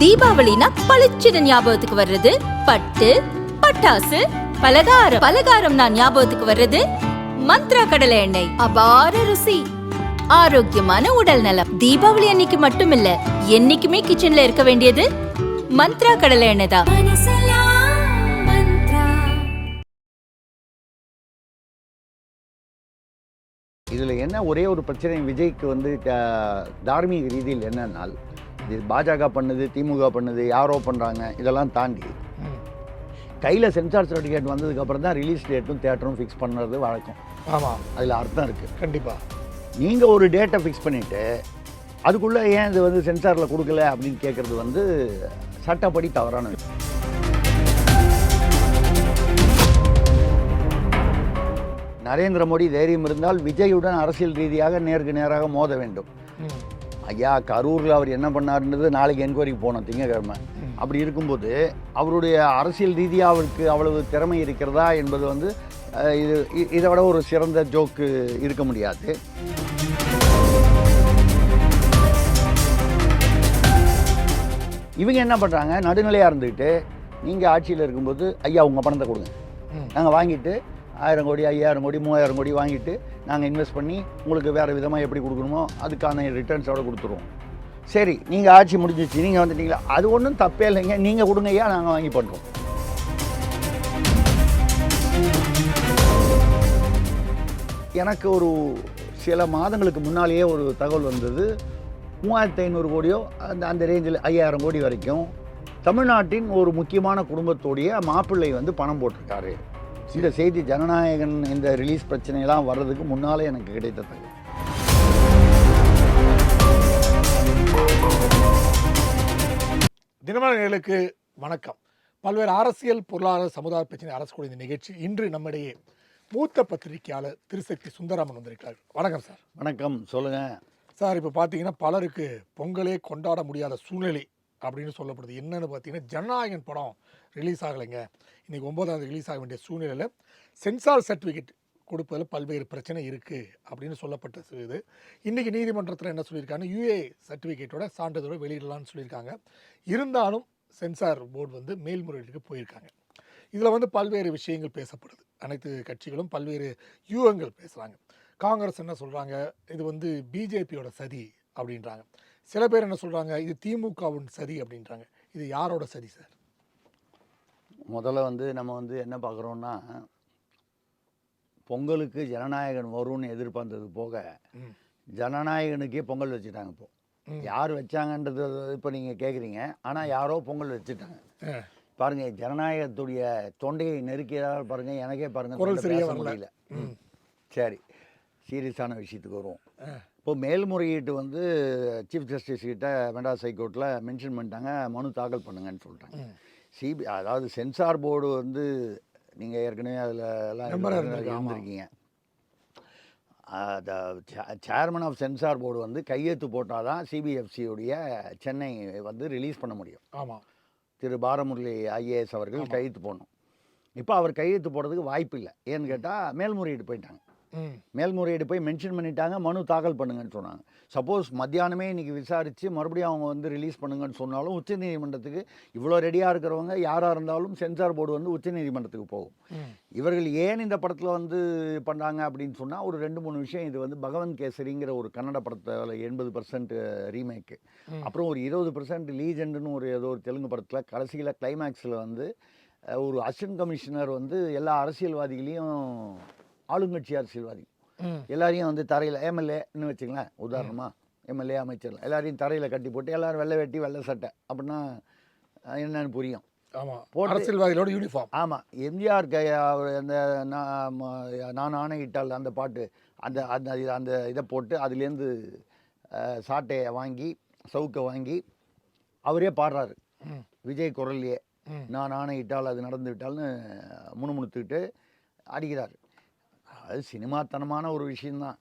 தீபாவளினா பளிச்சுன்னு ஞாபகத்துக்கு வர்றது பட்டு, பட்டாசு, பலகாரம். பலகாரம்னா ஞாபகத்துக்கு வர்றது மந்த்ரா கடலை எண்ணெய். அபார ருசி, ஆரோக்கியமான உடல் நலம். தீபாவளி அன்னைக்கு மட்டும் இல்ல, என்னைக்குமே கிச்சன்ல இருக்க வேண்டியது மந்த்ரா கடலை எண்ணெய் தான். இதில் என்ன ஒரே ஒரு பிரச்சனை விஜய்க்கு வந்து தார்மீக ரீதியில் என்னன்னால், இது பாஜக பண்ணுது, திமுக பண்ணுது, யாரோ பண்ணுறாங்க, இதெல்லாம் தாண்டி கையில் சென்சார் சர்டிஃபிகேட் வந்ததுக்கப்புறம் தான் ரிலீஸ் டேட்டும் தேட்டரும் ஃபிக்ஸ் பண்ணுறது வழக்கம். ஆமாம், அதில் அர்த்தம் இருக்குது. கண்டிப்பாக நீங்கள் ஒரு டேட்டை ஃபிக்ஸ் பண்ணிவிட்டு அதுக்குள்ளே ஏன் இது வந்து சென்சாரில் கொடுக்கல அப்படின்னு கேட்குறது வந்து சட்டப்படி தவறான விஷயம். நரேந்திர மோடி தைரியம் இருந்தால் விஜயுடன் அரசியல் ரீதியாக நேருக்கு நேராக மோத வேண்டும். ஐயா, கரூரில் அவர் என்ன பண்ணாருன்றது நாளைக்கு என்கொயரிக்கு போனோம் திங்கக்கிழமை. அப்படி இருக்கும்போது அவருடைய அரசியல் ரீதியாக அவருக்கு அவ்வளவு திறமை இருக்கிறதா என்பது வந்து இதை விட ஒரு சிறந்த ஜோக்கு இருக்க முடியாது. இவங்க என்ன பண்ணுறாங்க, நடுநிலையாக இருந்துக்கிட்டு நீங்கள் ஆட்சியில் இருக்கும்போது ஐயா உங்கள் பணத்தை கொடுங்க, நாங்கள் வாங்கிட்டு 1000 கோடி 5000 கோடி 3000 கோடி வாங்கிட்டு நாங்கள் இன்வெஸ்ட் பண்ணி உங்களுக்கு வேறு விதமாக எப்படி கொடுக்கணுமோ அதுக்கான ரிட்டர்ன்ஸோட கொடுத்துருவோம். சரி, நீங்கள் ஆட்சி முடிஞ்சிச்சு, நீங்கள் வந்துட்டீங்களா, அது ஒன்றும் தப்பே இல்லைங்க, நீங்கள் கொடுங்க ஐயா, நாங்கள் வாங்கி பண்ணுறோம். எனக்கு ஒரு சில மாதங்களுக்கு முன்னாலேயே ஒரு தகவல் வந்தது. 3500 கோடியோ அந்த ரேஞ்சில் 5000 கோடி வரைக்கும் தமிழ்நாட்டின் ஒரு முக்கியமான குடும்பத்தோடைய மாப்பிள்ளை வந்து பணம் போட்டிருக்காரு. இந்த செய்தி ஜனநாயகன் இந்த ரிலீஸ் பிரச்சனையெல்லாம் வர்றதுக்கு முன்னாலே எனக்கு கிடைத்த தகவல். தினமலர்களுக்கு வணக்கம். பல்வேறு அரசியல், பொருளாதார, சமுதாய பிரச்சனை அரசு கூட இந்த நிகழ்ச்சி. இன்று நம்மிடையே மூத்த பத்திரிகையாளர் திருசக்தி சுந்தராமன் வந்திருக்கிறார். வணக்கம் சார். வணக்கம், சொல்லுங்கள் சார். இப்போ பார்த்தீங்கன்னா பலருக்கு பொங்கலே கொண்டாட முடியாத சூழ்நிலை அப்படின்னு சொல்லப்படுது. என்னென்னு பார்த்தீங்கன்னா, ஜனநாயகன் படம் ரிலீஸ் ஆகலைங்க. இன்றைக்கி 9ஆம் ரிலீஸ் ஆக வேண்டிய சூழ்நிலையில் சென்சார் சர்டிஃபிகேட் கொடுப்பதில் பல்வேறு பிரச்சனை இருக்குது அப்படின்னு சொல்லப்பட்ட இது. இன்றைக்கி நீதிமன்றத்தில் என்ன சொல்லியிருக்காங்க, யூஏ சர்டிஃபிகேட்டோட சான்றிதழோடு வெளியிடலான்னு சொல்லியிருக்காங்க. இருந்தாலும் சென்சார் போர்டு வந்து மேல்முறையீட்டுக்கு போயிருக்காங்க. இதில் வந்து பல்வேறு விஷயங்கள் பேசப்படுது. அனைத்து கட்சிகளும் பல்வேறு யூகங்கள் பேசுகிறாங்க. காங்கிரஸ் என்ன சொல்கிறாங்க, இது வந்து பிஜேபியோட சதி அப்படின்றாங்க. சில பேர் என்ன சொல்கிறாங்க, இது திமுகவின் சதி அப்படின்றாங்க. இது யாரோட சதி சார்? முதல்ல வந்து நம்ம வந்து என்ன பார்க்குறோன்னா, பொங்கலுக்கு ஜனநாயகன் வரும்னு எதிர்பார்த்தது போக ஜனநாயகனுக்கே பொங்கல் வச்சுட்டாங்க. இப்போ யார் வச்சாங்கன்றது இப்போ நீங்கள் கேட்குறீங்க, ஆனால் யாரோ பொங்கல் வச்சுட்டாங்க. பாருங்கள், ஜனநாயகத்துடைய தொண்டையை நெருக்கியதாக பாருங்கள், எனக்கே பாருங்கள் பேச முடியல. சரி, சீரியஸான விஷயத்துக்கு வருவோம். இப்போ மேல்முறையீட்டு வந்து சீஃப் ஜஸ்டிஸ் கிட்ட மெட்ராஸ் ஹைகோர்ட்டில் மென்ஷன் பண்ணிட்டாங்க, மனு தாக்கல் பண்ணுங்கன்னு சொல்லிட்டாங்க. அதாவது சென்சார் போர்டு வந்து நீங்கள் ஏற்கனவே அதில் எல்லாம் இருந்திருக்கீங்க. சேர்மன் ஆஃப் சென்சார் போர்டு வந்து கையெழுத்து போட்டால் தான் சிபிஎஃப்சியுடைய சென்னை வந்து ரிலீஸ் பண்ண முடியும். ஆமாம், திரு பாரமுரளி ஐஏஎஸ் அவர்கள் கையெழுத்து போடணும். இப்போ அவர் கையெழுத்து போடுறதுக்கு வாய்ப்பு இல்லை. ஏன்னு கேட்டால் மேல்முறையீடு போயிட்டாங்க. மேல்முறையீடு போய் மென்ஷன் பண்ணிட்டாங்க, மனு தாக்கல் பண்ணுங்கன்னு சொன்னாங்க. சப்போஸ் மத்தியானமே இன்றைக்கி விசாரித்து மறுபடியும் அவங்க வந்து ரிலீஸ் பண்ணுங்கன்னு சொன்னாலும் உச்சநீதிமன்றத்துக்கு இவ்வளோ ரெடியாக இருக்கிறவங்க யாராக இருந்தாலும் சென்சார் போர்டு வந்து உச்சநீதிமன்றத்துக்கு போகும். இவர்கள் ஏன் இந்த படத்தில் வந்து பண்ணுறாங்க அப்படின்னு சொன்னால், ஒரு 2-3 விஷயம். இது வந்து பகவந்த் கேசரிங்கிற ஒரு கன்னட படத்தில் 80% ரீமேக்கு, அப்புறம் ஒரு 20% லீஜெண்டுன்னு ஏதோ ஒரு தெலுங்கு படத்தில் கடைசியில் கிளைமேக்ஸில் வந்து ஒரு அசிஸ்டன்ட் கமிஷனர் வந்து எல்லா அரசியல்வாதிகளையும், ஆளுங்கட்சி அரசியல்வாதி எல்லாரையும் வந்து தரையில், எம்எல்ஏன்னு வச்சுங்களேன் உதாரணமாக, எம்எல்ஏ அமைச்சர் எல்லாரையும் தரையில் கட்டி போட்டு எல்லாரும் வெள்ளை வேட்டி வெள்ளை சட்டை அப்படின்னா என்னன்னு புரியும். ஆமாம், அரசியல்வாதிகளோட யூனிஃபார்ம். ஆமாம், எம்ஜிஆர் அந்த நான் ஆணையிட்டால் அந்த பாட்டு, அந்த அந்த அந்த இதை போட்டு அதுலேருந்து சாட்டையை வாங்கி சவுக்கை வாங்கி அவரே பாடுறாரு விஜய் குரல்லையே, நான் ஆணையிட்டால் அது நடந்து விட்டால்னு முணுமுணுத்துக்கிட்டு அடிக்கிறார். அது சினிமாத்தனமான ஒரு விஷயந்தான்.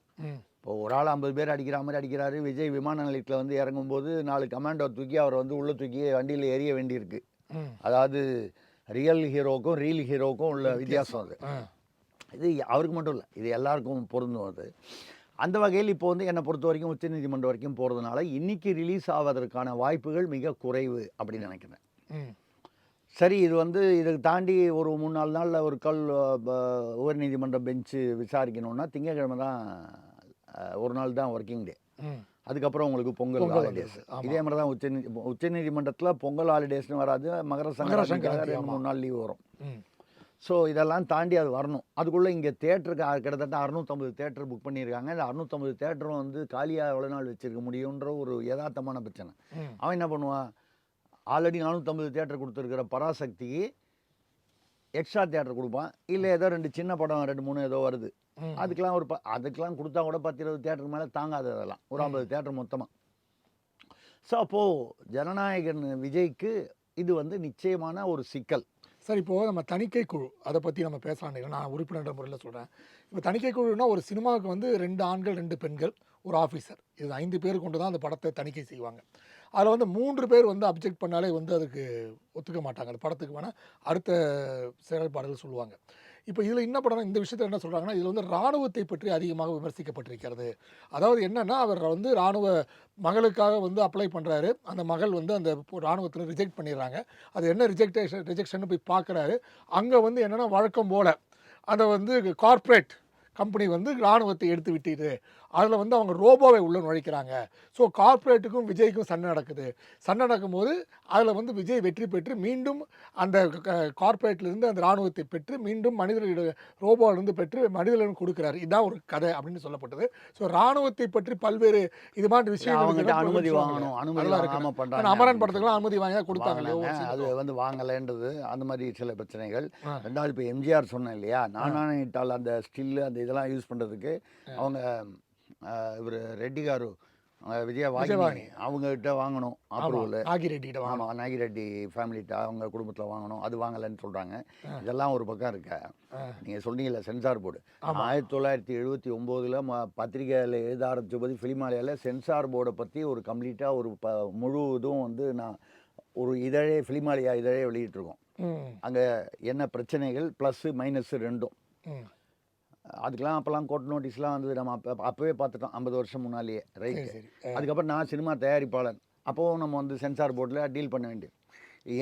இப்போ ஒரு ஆள் 50 பேர் அடிக்கிற மாதிரி அடிக்கிறாரு. விஜய் விமான நிலையத்தில் வந்து இறங்கும்போது 4 கமாண்டோ தூக்கி அவரை வந்து உள்ளே தூக்கி வண்டியில் எரிய வேண்டியிருக்கு. அதாவது ரியல் ஹீரோக்கும் ரீல் ஹீரோக்கும் உள்ள வித்தியாசம் அது. இது அவருக்கு மட்டும் இல்லை, இது எல்லாருக்கும் பொருந்தும். அது அந்த வகையில் இப்போ வந்து என்னை பொறுத்த வரைக்கும் உச்சநீதிமன்றம் வரைக்கும் போகிறதுனால இன்னைக்கு ரிலீஸ் ஆவதற்கான வாய்ப்புகள் மிக குறைவு அப்படின்னு நினைக்கிறேன். ம். சரி, இது வந்து இதுக்கு தாண்டி ஒரு 3-4 நாளில் ஒரு உயர்நீதிமன்ற பெஞ்சு விசாரிக்கணும்னா திங்கட்கிழமை தான் ஒரு நாள் தான் ஒர்க்கிங் டே. ம். அதுக்கப்புறம் உங்களுக்கு பொங்கல் ஹாலிடேஸ். வந்துருது. ஆமா. இதே மாதிரி தான் உச்சநீதிமன்றத்தில் பொங்கல் ஹாலிடேஸ்னு வராது, மகர சங்கராந்திக்காக சங்கராந்தி, 2-3 நாள் லீவ் வரும். ம். ஸோ இதெல்லாம் தாண்டி அது வரணும். அதுக்குள்ளே இங்கே தேட்டருக்கு கிட்டத்தட்ட 650 தேட்டர் புக் பண்ணியிருக்காங்க. இந்த 650 தேட்டரும் வந்து காலியாக எவ்வளோ நாள் வச்சிருக்க முடியுன்ற ஒரு யதார்த்தமான பிரச்சனை. ம். அவன் என்ன பண்ணுவான், ஆல்ரெடி 450 தேட்டர் கொடுத்துருக்கிற பராசக்திக்கு எக்ஸ்ட்ரா தேட்டர் கொடுப்பான். இல்லை ஏதோ 2 சின்ன படம் 2-3 ஏதோ வருது, ம். அதுக்கெலாம் அதுக்கெலாம் கொடுத்தா கூட 10-20 தேட்டருக்கு மேலே தாங்காது. அதெல்லாம் ஒரு 50 தேட்டர் மொத்தமாக. ஸோ அப்போது ஜனநாயகன் விஜய்க்கு இது வந்து நிச்சயமான ஒரு சிக்கல். சார், இப்போது நம்ம தணிக்கை குழு அதை பற்றி நம்ம பேசலான்னு நான் உறுப்பினர் முறையில் சொல்கிறேன். இப்போ தணிக்கை குழுனா ஒரு சினிமாவுக்கு வந்து 2 ஆண்கள் 2 பெண்கள் ஒரு ஆஃபீஸர், இது 5 பேர் கொண்டு தான் அந்த படத்தை தணிக்கை செய்வாங்க. அதில் வந்து 3 பேர் வந்து அப்ஜெக்ட் பண்ணாலே வந்து அதுக்கு ஒத்துக்க மாட்டாங்க. அந்த படத்துக்கு வேணால் அடுத்த செயல்பாடுகள் சொல்லுவாங்க. இப்போ இதில் என்ன படம் இந்த விஷயத்தில் என்ன சொல்கிறாங்கன்னா, இதில் வந்து இராணுவத்தை பற்றி அதிகமாக விமர்சிக்கப்பட்டிருக்கிறது. அதாவது என்னென்னா, அவர் வந்து இராணுவ மகளுக்காக வந்து அப்ளை பண்ணுறாரு. அந்த மகள் வந்து அந்த இராணுவத்தில் ரிஜெக்ட் பண்ணிடுறாங்க. அது என்ன ரிஜெக்ஷன் போய் பார்க்குறாரு. அங்கே வந்து என்னென்னா வழக்கம் போல் அதை வந்து கார்ப்பரேட் கம்பெனி வந்து இராணுவத்தை எடுத்து விட்டுது. அதில் வந்து அவங்க ரோபோவை உள்ள நுழைக்கிறாங்க. ஸோ கார்ப்பரேட்டுக்கும் விஜய்க்கும் சண்டை நடக்குது. சண்டை நடக்கும்போது அதில் வந்து விஜய் வெற்றி பெற்று மீண்டும் அந்த கார்ப்பரேட்லேருந்து அந்த இராணுவத்தை பெற்று மீண்டும் ரோபோவிலிருந்து பெற்று மனிதர்களும் கொடுக்குறாரு. இதுதான் ஒரு கதை அப்படின்னு சொல்லப்பட்டது. ஸோ இராணுவத்தை பற்றி பல்வேறு இது மாதிரி விஷயங்கள் அனுமதி வாங்கணும், அனுமதி வாங்காம பண்றாங்க. அமரன் படத்துக்குலாம் அனுமதி வாங்கி தான் கொடுத்தாங்க இல்லையா? அது வந்து வாங்கலைன்றது அந்த மாதிரி சில பிரச்சனைகள். ரெண்டாவது இப்போ எம்ஜிஆர் சொன்னேன் இல்லையா, நானாயிட்டால் அந்த ஸ்டில்லு அந்த இதெல்லாம் யூஸ் பண்ணுறதுக்கு அவங்க இவர் ரெட்டி காரு விஜயவாகினி அவங்ககிட்ட வாங்கணும் அப்ரூவல். நாகிரெட்டிகிட்ட ஆமாம், நாகிரெட்டி ஃபேமிலிகிட்ட அவங்க குடும்பத்தில் வாங்கணும். அது வாங்கலைன்னு சொல்கிறாங்க. இதெல்லாம் ஒரு பக்கம் இருக்க. நீங்கள் சொன்னீங்கல்ல சென்சார் போர்டு 1979 பத்திரிகையில் எழுத ஆரம்பித்த போது ஃபிலிமாலயாவில் சென்சார் போர்டை பற்றி ஒரு கம்ப்ளீட்டாக ஒரு முழு இதுவும் வந்து நான் ஒரு இதழே ஃபிலிமாலயா இதழே வெளியிட்டிருக்கோம். அங்கே என்ன பிரச்சனைகள் ப்ளஸ்ஸு மைனஸ்ஸு ரெண்டும். அதுக்கெலாம் அப்போல்லாம் கோர்ட் நோட்டீஸ்லாம் வந்து நம்ம அப்போவே பார்த்துட்டோம் 50 வருஷம் முன்னாலேயே. ரைட்டு. அதுக்கப்புறம் நான் சினிமா தயாரிப்பாளர், அப்போவும் நம்ம வந்து சென்சார் போர்டில் டீல் பண்ண வேண்டியது.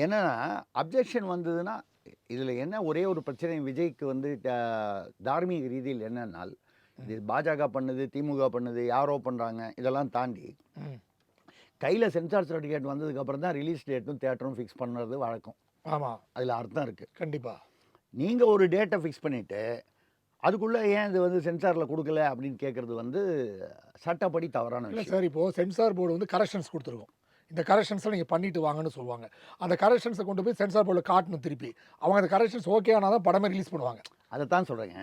என்னென்னா அப்ஜெக்ஷன் வந்ததுன்னா இதில் என்ன ஒரே ஒரு பிரச்சனை விஜய்க்கு வந்து தார்மீக ரீதியில் என்னன்னால், இது பாஜக பண்ணுது, திமுக பண்ணுது, யாரோ பண்ணுறாங்க, இதெல்லாம் தாண்டி கையில் சென்சார் சர்டிஃபிகேட் வந்ததுக்கப்புறம் தான் ரிலீஸ் டேட்டும் தேட்டரும் ஃபிக்ஸ் பண்ணுறது வழக்கம். ஆமாம், அதில் அர்த்தம் இருக்குது. கண்டிப்பாக நீங்கள் ஒரு டேட்டை ஃபிக்ஸ் பண்ணிவிட்டு அதுக்குள்ளே ஏன் இது வந்து சென்சாரில் கொடுக்கல அப்படின்னு கேட்குறது வந்து சட்டப்படி தவறான விஷயம். சார், இப்போது சென்சார் போர்டு வந்து கரெக்ஷன்ஸ் கொடுத்துருக்கோம். இந்த கரெக்ஷன்ஸை நீங்கள் பண்ணிட்டு வாங்கன்னு சொல்லுவாங்க. அந்த கரெக்ஷன்ஸை கொண்டு போய் சென்சார் போர்டில் காட்டணும். திருப்பி அவங்க அந்த கரெக்ஷன்ஸ் ஓகே ஆனால் தான் படமே ரிலீஸ் பண்ணுவாங்க. அதை தான் சொல்கிறேங்க.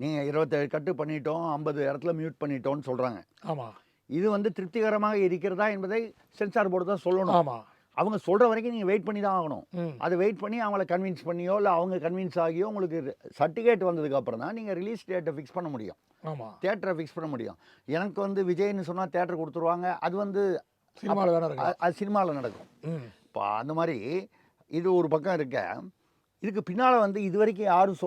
நீங்கள் 27 கட்டு பண்ணிட்டோம், 50 இடத்துல மியூட் பண்ணிட்டோம்னு சொல்கிறாங்க. ஆமாம், இது வந்து திருப்திகரமாக இருக்கிறதா என்பதை சென்சார் போர்டு தான் சொல்லணும். ஆமாம், அவங்க சொல்கிற வரைக்கும் நீங்கள் வெயிட் பண்ணி தான் ஆகணும். அதை வெயிட் பண்ணி அவங்கள கன்வின்ஸ் பண்ணியோ இல்லை அவங்க கன்வின்ஸ் ஆகியோ உங்களுக்கு சர்டிஃபிகேட் வந்ததுக்கப்புறம் தான் நீங்கள் ரிலீஸ் டேட்டை ஃபிக்ஸ் பண்ண முடியும். ஆமாம், தேட்டரை ஃபிக்ஸ் பண்ண முடியும். எனக்கு வந்து விஜய்னு சொன்னால் தேட்டர் கொடுத்துருவாங்க. அது வந்து சினிமாவில் தானே இருக்கும். அது சினிமாவில் நடக்கும். இப்போ அந்த மாதிரி இது ஒரு பக்கம் இருக்க. இதுக்கு பின்னால் வந்து இது வரைக்கும் யாரும்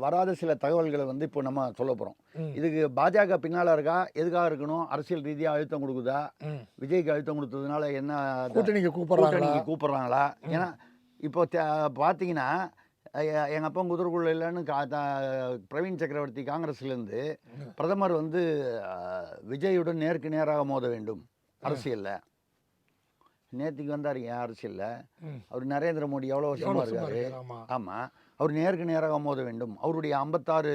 வராத சில தகவல்களை வந்து இப்போ நம்ம சொல்ல போகிறோம். இதுக்கு பாஜக பின்னால் இருக்கா, எதுக்காக இருக்கணும், அரசியல் ரீதியாக அழுத்தம் கொடுக்குதா, விஜய்க்கு அழுத்தம் கொடுத்ததுனால என்ன கூட்டணிக்கு கூப்பிட்றாங்களா? ஏன்னா இப்போ பார்த்தீங்கன்னா எங்கள் அப்பா குதிரைக்குள்ள இல்லைன்னு பிரவீன் சக்கரவர்த்தி காங்கிரஸ்லேருந்து பிரதமர் வந்து விஜயுடன் நேருக்கு நேராக மோத வேண்டும் அரசியலில். நேற்றுக்கு வந்தார் ஏன் அரசியலில். அவர் நரேந்திர மோடி எவ்வளோ வருஷமாக இருக்காரு. ஆமாம், அவர் நேருக்கு நேராக மோத வேண்டும், அவருடைய 56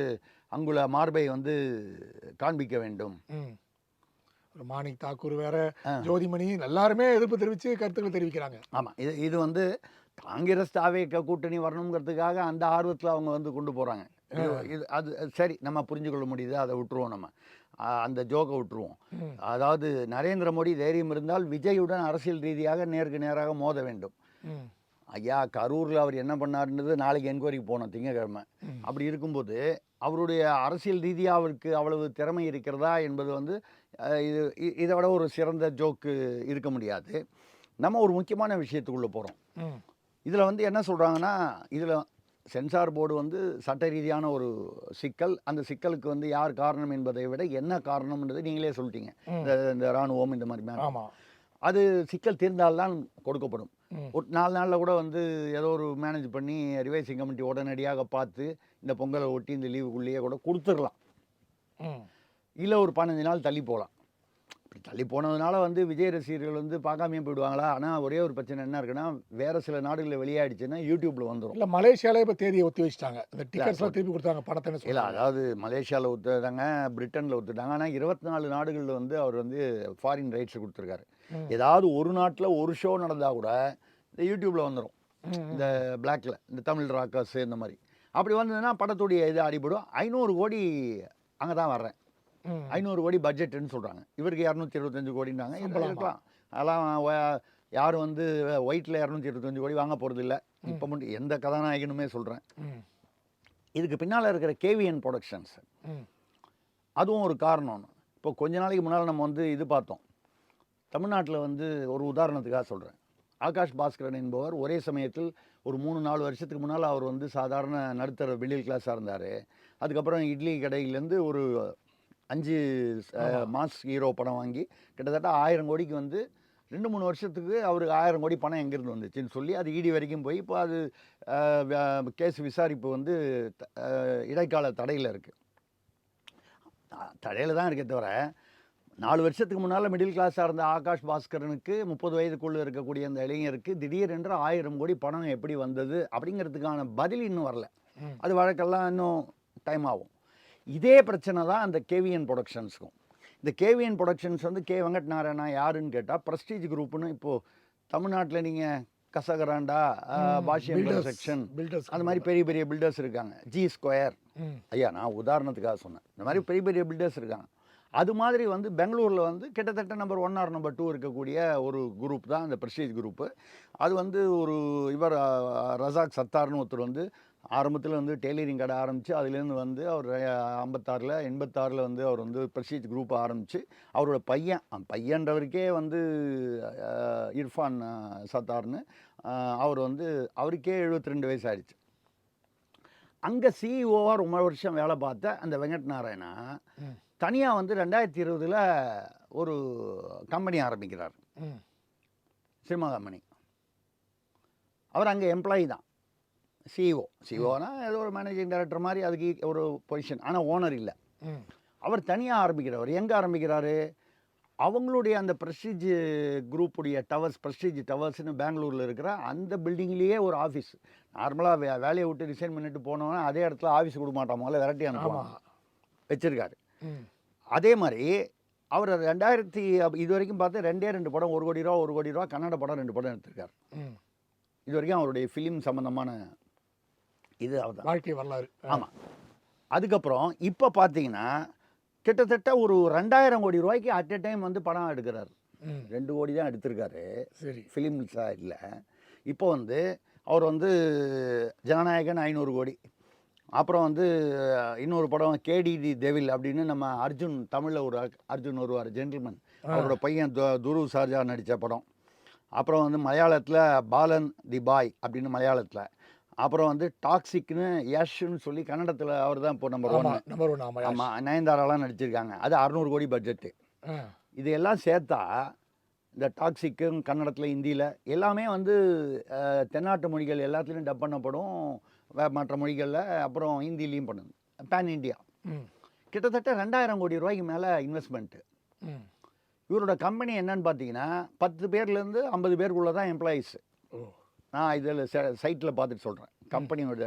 அங்குல மார்பை வந்து காண்பிக்க வேண்டும். மாணிக் தாக்கூர் வேற, ஜோதிமணி எல்லாருமே எதிர்ப்பு தெரிவித்து கருத்துக்கள் தெரிவிக்கிறாங்க. ஆமாம், இது வந்து காங்கிரஸ் தாவேக கூட்டணி வரணுங்கிறதுக்காக அந்த ஆர்வத்தில் அவங்க வந்து கொண்டு போகிறாங்க. இது அது சரி, நம்ம புரிஞ்சுக்கொள்ள முடியுது. அதை விட்டுருவோம், நம்ம அந்த ஜோக்கை விட்டுருவோம். அதாவது நரேந்திர மோடி தைரியம் இருந்தால் விஜயுடன் அரசியல் ரீதியாக நேருக்கு நேராக மோத வேண்டும். ஐயா, கரூரில் அவர் என்ன பண்ணாருன்றது நாளைக்கு என்கொயரிக்கு போனோம் திங்கக்கிழமை. அப்படி இருக்கும்போது அவருடைய அரசியல் ரீதியாக அவருக்கு அவ்வளவு திறமை இருக்கிறதா என்பது வந்து இதை விட ஒரு சிறந்த ஜோக்கு இருக்க முடியாது. நம்ம ஒரு முக்கியமான விஷயத்துக்குள்ளே போகிறோம். இதில் வந்து என்ன சொல்கிறாங்கன்னா, இதில் சென்சார் போர்டு வந்து சட்ட ரீதியான ஒரு சிக்கல். அந்த சிக்கலுக்கு வந்து யார் காரணம் என்பதை விட என்ன காரணம்ன்றது நீங்களே சொல்லிட்டீங்க. இந்த இராணுவம் இந்த மாதிரி மேட்டர். ஆமாம். அது சிக்கல் தீர்ந்தால்தான் கொடுக்கப்படும். ம். ஒரு 4 நாளில் கூட வந்து ஏதோ ஒரு மேனேஜ் பண்ணி ரிவைசிங் கமிட்டி உடனடியாக பார்த்து இந்த பொங்கலை ஒட்டி இந்த லீவுக்குள்ளேயே கூட கொடுத்துடலாம். ம். இல்லை ஒரு 15 நாள் தள்ளி போகலாம். இப்படி தள்ளி போனதுனால வந்து விஜய் ரசிகர்கள் வந்து பார்க்காமையே போயிடுவாங்களா? ஆனால் ஒரே ஒரு பிரச்சனை என்ன இருக்குன்னா, வேறு சில நாடுகளில் வெளியாயிடுச்சுன்னா யூடியூப்பில் வந்துடும். இல்லை, மலேசியாவில் இப்போ தேதியை ஒத்தி வச்சுட்டாங்க. இந்த டிக்கெட்ஸ்லாம் திருப்பி கொடுத்தாங்க, பணத்தை இல்லை, சொல்ல. அதாவது மலேசியாவில் ஒத்துட்டாங்க, பிரிட்டனில் ஒத்துட்டாங்க. ஆனால் 24 நாடுகளில் வந்து அவர் வந்து ஃபாரின் ரைட்ஸ் கொடுத்துருக்காரு. ஏதாவது ஒரு நாட்டில் ஒரு ஷோ நடந்தால் கூட இந்த யூடியூப்பில் வந்துடும். இந்த பிளாக்ல இந்த தமிழ் ராக்கர்ஸ் இந்த மாதிரி அப்படி வந்ததுன்னா படத்துடைய இது அடிபடும். 500 கோடி அங்கே தான் வர்றேன். 500 கோடி பட்ஜெட்டுன்னு சொல்கிறாங்க. இவருக்கு 225 கோடினாங்க. இருக்கலாம். அதெல்லாம் யாரும் வந்து ஒயிட்டில் 225 கோடி வாங்க போகிறது இல்லை. இப்போ மட்டும் எந்த கதாநாயகனுமே சொல்கிறேன். இதுக்கு பின்னால் இருக்கிற கேவிஎன் ப்ரொடக்ஷன்ஸ், அதுவும் ஒரு காரணம். இப்போ கொஞ்ச நாளைக்கு முன்னால் நம்ம வந்து இது பார்த்தோம். தமிழ்நாட்டில் வந்து ஒரு உதாரணத்துக்காக சொல்கிறேன். ஆகாஷ் பாஸ்கரன் என்பவர் ஒரே சமயத்தில் ஒரு 3-4 வருஷத்துக்கு முன்னால் அவர் வந்து சாதாரண நடுத்தர மிடில் கிளாஸாக இருந்தார். அதுக்கப்புறம் இட்லி கடையிலேருந்து ஒரு 5 மாஸ் ஹீரோ படம் வாங்கி கிட்டத்தட்ட 1000 கோடிக்கு வந்து 2-3 வருஷத்துக்கு அவருக்கு 1000 கோடி பணம் எங்கேருந்து வந்துச்சுன்னு சொல்லி அது இடி வரைக்கும் போய் இப்போ அது கேஸ் விசாரிப்பு வந்து இடைக்கால தடையில் இருக்குது. தடையில் தான் இருக்கே தவிர 4 வருஷத்துக்கு முன்னால் மிடில் கிளாஸாக இருந்த ஆகாஷ் பாஸ்கரனுக்கு 30 வயதுக்குள்ளே இருக்கக்கூடிய அந்த இளைஞருக்கு திடீரென்று 1000 கோடி பணம் எப்படி வந்தது அப்படிங்கிறதுக்கான பதில் இன்னும் வரல. அது வழக்கெல்லாம் இன்னும் டைம் ஆகும். இதே பிரச்சனை தான் அந்த கேவிஎன் ப்ரொடக்ஷன்ஸுக்கும். இந்த கேவிஎன் ப்ரொடக்ஷன்ஸ் வந்து கே வெங்கட் நாராயணா யாருன்னு கேட்டால் ப்ரெஸ்டீஜ் குரூப்புன்னு இப்போது தமிழ்நாட்டில் நீங்கள் கசகராண்டா, பாஷ்யம் செக்ஷன், அந்த மாதிரி பெரிய பெரிய பில்டர்ஸ் இருக்காங்க. ஜி ஸ்கொயர், ஐயா நான் உதாரணத்துக்காக சொன்னேன். இந்த மாதிரி பெரிய பெரிய பில்டர்ஸ் இருக்காங்க. அது மாதிரி வந்து பெங்களூரில் வந்து கிட்டத்தட்ட நம்பர் 1 ஆர் நம்பர் 2 இருக்கக்கூடிய ஒரு குரூப் தான் இந்த ப்ரெஸ்டீஜ் குரூப்பு. அது வந்து ஒரு இவர் ரசாக் சத்தார்னு ஒருத்தர் வந்து ஆரம்பத்தில் வந்து டெய்லரிங் கடை ஆரம்பித்து அதுலேருந்து வந்து அவர் 86 வந்து அவர் வந்து ப்ரெஸ்டீஜ் குரூப் ஆரம்பித்து அவரோட பையன்றவருக்கே வந்து இர்ஃபான் சத்தார்னு அவர் வந்து அவருக்கே 72 வயசு ஆயிடுச்சு. அங்கே சிஇஓவாக ரொம்ப வருஷம் வேலை பார்த்த அந்த வெங்கட் நாராயணா தனியாக வந்து 2020 ஒரு கம்பெனி ஆரம்பிக்கிறார், சினிமா கம்பெனி. அவர் அங்கே எம்ப்ளாயி தான், சிஇஓனா ஏதோ ஒரு மேனேஜிங் டைரக்டர் மாதிரி அதுக்கு ஒரு பொசிஷன், ஆனால் ஓனர் இல்லை. அவர் தனியாக ஆரம்பிக்கிறவர். எங்கே ஆரம்பிக்கிறாரு? அவங்களுடைய அந்த ப்ரெஸ்டீஜ் குரூப்புடைய டவர்ஸ், ப்ரெஸ்டீஜ் டவர்ஸ்னு பெங்களூரில் இருக்கிற அந்த பில்டிங்லேயே ஒரு ஆஃபீஸ். நார்மலாக வேலையை விட்டு ரிசைன் பண்ணிட்டு போனோன்னா அதே இடத்துல ஆஃபீஸ் கொடுக்க மாட்டான், முதல்ல விரட்டி அனுப்புவாங்க, வச்சுருக்காரு. அதே மாதிரி அவர் 2000 இது வரைக்கும் பார்த்து 2 படம் 1 கோடி ரூபா கன்னட படம் 2 படம் எடுத்திருக்கார். இது வரைக்கும் அவருடைய ஃபிலிம் சம்மந்தமான இது அவர் வாழ்க்கை வரலாறு. ஆமாம். அதுக்கப்புறம் இப்போ பார்த்தீங்கன்னா கிட்டத்தட்ட ஒரு 2000 கோடி ரூபாய்க்கு அட் எ டைம் வந்து படம் எடுக்கிறார். 2 கோடி தான் எடுத்திருக்காரு சரி, ஃபிலிம் இல்லை. இப்போ வந்து அவர் வந்து ஜனநாயகன் 500 கோடி, அப்புறம் வந்து இன்னொரு படம் கேடிடி டெவில் அப்படின்னு நம்ம அர்ஜுன், தமிழில் ஒரு அர்ஜுன் வருவார், ஜென்டில்மேன், அவரோட பையன் துருவ் சார்ஜா நடித்த படம். அப்புறம் வந்து மலையாளத்தில் பாலன் தி பாய் அப்படின்னு மலையாளத்தில். அப்புறம் வந்து டாக்ஸிக்னு யஷ்ன்னு சொல்லி கன்னடத்தில் அவர் தான் இப்போ நம்பர் 1. ஆமாம், நயன்தாராலாம் நடிச்சிருக்காங்க. அது 600 கோடி பட்ஜெட்டு. இது எல்லாம் சேர்த்தா இந்த டாக்ஸிக்கும் கன்னடத்தில், ஹிந்தியில் எல்லாமே வந்து தென்னாட்டு மொழிகள் எல்லாத்துலேயும் டப் பண்ணப்படும், மற்ற மொழிகளில், அப்புறம் ஹிந்திலையும் பண்ணுது, பேன் இண்டியா. கிட்டத்தட்ட 2000 கோடி ரூபாய்க்கு மேலே இன்வெஸ்ட்மெண்ட்டு. இவரோட கம்பெனி என்னன்னு பார்த்தீங்கன்னா 10 பேர்லேருந்து 50 பேருக்குள்ளே தான் எம்ப்ளாயீஸு. நான் இதில் சைட்டில் பார்த்துட்டு சொல்கிறேன், கம்பெனியோட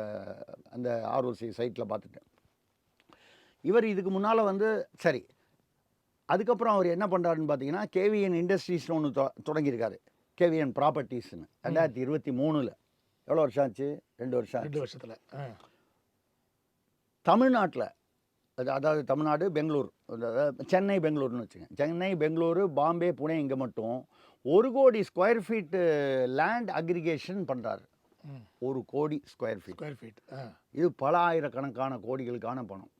அந்த ஆர்ஓசி சைட்டில் பார்த்துட்டேன். இவர் இதுக்கு முன்னால் வந்து சரி, அதுக்கப்புறம் அவர் என்ன பண்ணுறாருன்னு பார்த்தீங்கன்னா கேவிஎன் இண்டஸ்ட்ரீஸ்னு ஒன்று தொடங்கியிருக்காரு, கேவிஎன் ப்ராப்பர்ட்டிஸ்னு. 2023 எவ்வளோ வருஷம் ஆச்சு? 2 வருஷத்தில். தமிழ்நாட்டில், அதாவது தமிழ்நாடு, பெங்களூர், சென்னை பெங்களூர்னு வச்சுங்க, சென்னை பெங்களூரு பாம்பே புனே, இங்கே மட்டும் 1 கோடி ஸ்கொயர் ஃபீட்டு லேண்ட் அக்ரிகேஷன் பண்ணுறாரு. 1 கோடி ஸ்கொயர் ஃபீட். இது பல ஆயிரக்கணக்கான கோடிகளுக்கான பணம்.